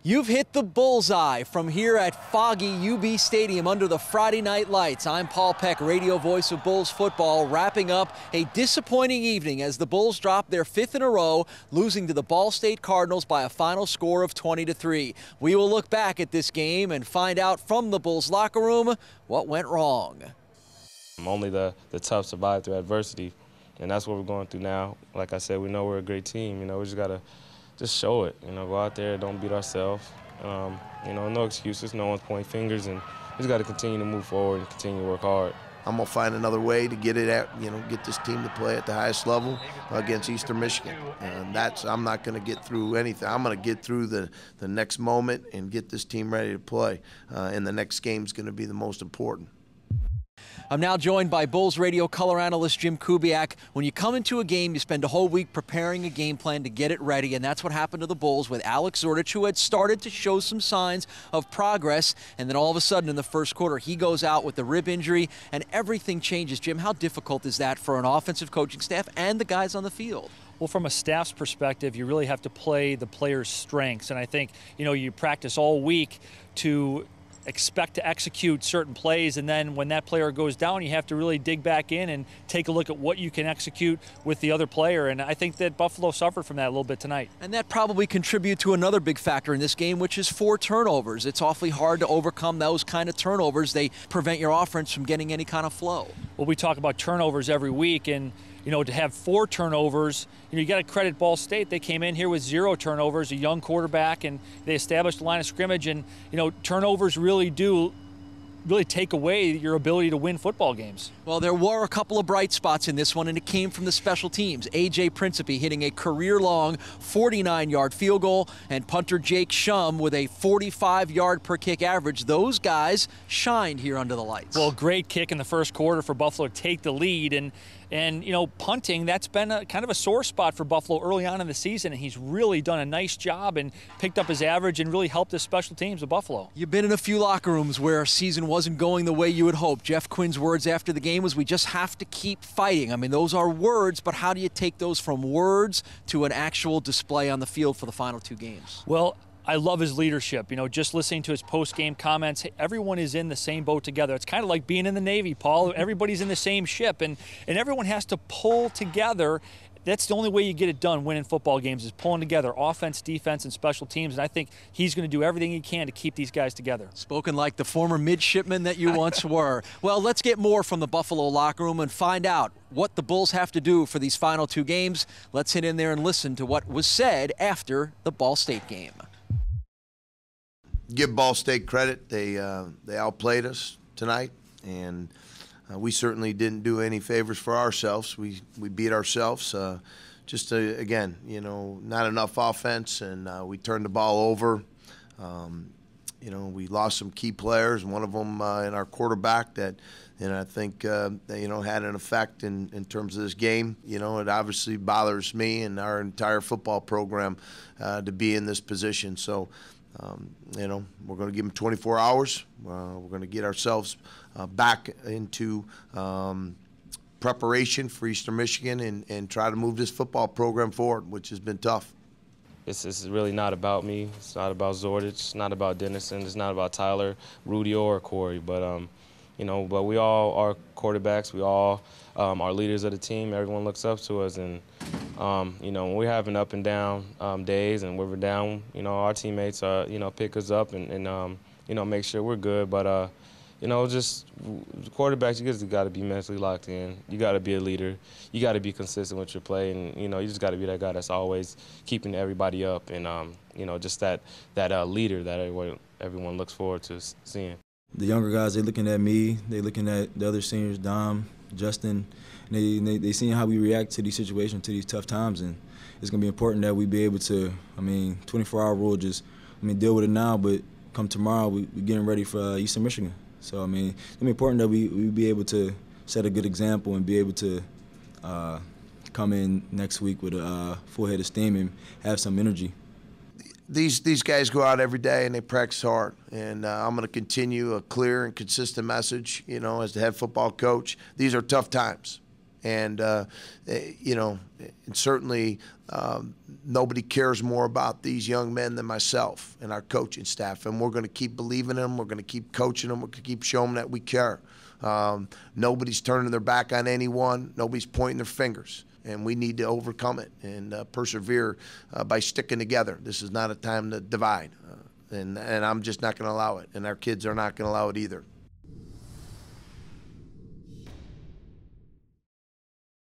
You've hit the bullseye from here at foggy UB Stadium under the Friday night lights. I'm Paul Peck, radio voice of Bulls football, wrapping up a disappointing evening as the Bulls dropped their fifth in a row, losing to the Ball State Cardinals by a final score of 20-3. We will look back at this game and find out from the Bulls locker room what went wrong. Only the tough survive through adversity, and that's what we're going through now. Like I said, we know we're a great team. We just got to show it, go out there, don't beat ourselves. No excuses, no one's pointing fingers, and we just got to continue to move forward and continue to work hard. I'm going to find another way to get it at, get this team to play at the highest level against Eastern Michigan. And I'm not going to get through anything. I'm going to get through the next moment and get this team ready to play. And the next game is going to be the most important. I'm now joined by Bulls radio color analyst Jim Kubiak. When you come into a game, you spend a whole week preparing a game plan to get it ready, and that's what happened to the Bulls with Alex Zordich, who had started to show some signs of progress, and then all of a sudden in the first quarter, he goes out with the rib injury, and everything changes. Jim, how difficult is that for an offensive coaching staff and the guys on the field? Well, from a staff's perspective, you really have to play the players' strengths, and I think, you practice all week to expect to execute certain plays, and then when that player goes down, you have to really dig back in and take a look at what you can execute with the other player. And I think that Buffalo suffered from that a little bit tonight. And that probably contributed to another big factor in this game, which is 4 turnovers. It's awfully hard to overcome those kind of turnovers. They prevent your offense from getting any kind of flow. Well, we talk about turnovers every week, and to have 4 turnovers, you got to credit Ball State. They came in here with 0 turnovers, a young quarterback, and they established the line of scrimmage. And turnovers really take away your ability to win football games. Well, there were a couple of bright spots in this one, and it came from the special teams. A.J. Principe hitting a career-long 49-yard field goal, and punter Jake Shum with a 45-yard per kick average. Those guys shined here under the lights. Well, great kick in the first quarter for Buffalo to take the lead, and punting, that's been kind of a sore spot for Buffalo early on in the season, and he's really done a nice job and picked up his average and really helped his special teams of Buffalo. You've been in a few locker rooms where a season wasn't going the way you would hope. Jeff Quinn's words after the game was, we just have to keep fighting. I mean, those are words, but how do you take those from words to an actual display on the field for the final 2 games? Well, I love his leadership. Just listening to his post-game comments, everyone is in the same boat together. It's kind of like being in the Navy, Paul. Everybody's in the same ship, and everyone has to pull together. That's the only way you get it done, winning football games, is pulling together offense, defense, and special teams. And I think he's going to do everything he can to keep these guys together. Spoken like the former midshipman that you once were. Well, let's get more from the Buffalo locker room and find out what the Bulls have to do for these final 2 games. Let's hit in there and listen to what was said after the Ball State game. Give Ball State credit. They outplayed us tonight, and we certainly didn't do any favors for ourselves. We beat ourselves. Again, not enough offense, and we turned the ball over. We lost some key players, one of them in our quarterback that, I think, had an effect in terms of this game. It obviously bothers me and our entire football program to be in this position. So, we're going to give them 24 hours. We're going to get ourselves back into preparation for Eastern Michigan and try to move this football program forward, which has been tough. It's really not about me. It's not about Zordich. It's not about Dennison. It's not about Tyler, Rudy, or Corey. But but we all are quarterbacks. We all are leaders of the team. Everyone looks up to us, and when we're having up and down days, and when we're down, our teammates pick us up and make sure we're good. But just quarterbacks, you just got to be mentally locked in. You got to be a leader. You got to be consistent with your play, and you just got to be that guy that's always keeping everybody up, and just that leader that everyone looks forward to seeing. The younger guys, they're looking at me. They're looking at the other seniors, Dom, Justin. And they seeing how we react to these situations, to these tough times, and it's going to be important that we be able to, 24-hour rule, deal with it now, but come tomorrow, we're getting ready for Eastern Michigan. So, it's going to be important that we be able to set a good example and be able to come in next week with a full head of steam and have some energy. These guys go out every day and they practice hard, and I'm going to continue a clear and consistent message, as the head football coach. These are tough times, And, you know, and certainly nobody cares more about these young men than myself and our coaching staff. And we're going to keep believing in them. We're going to keep coaching them. We're going to keep showing them that we care. Nobody's turning their back on anyone. Nobody's pointing their fingers. And we need to overcome it and persevere by sticking together. This is not a time to divide. And I'm just not going to allow it. And our kids are not going to allow it either.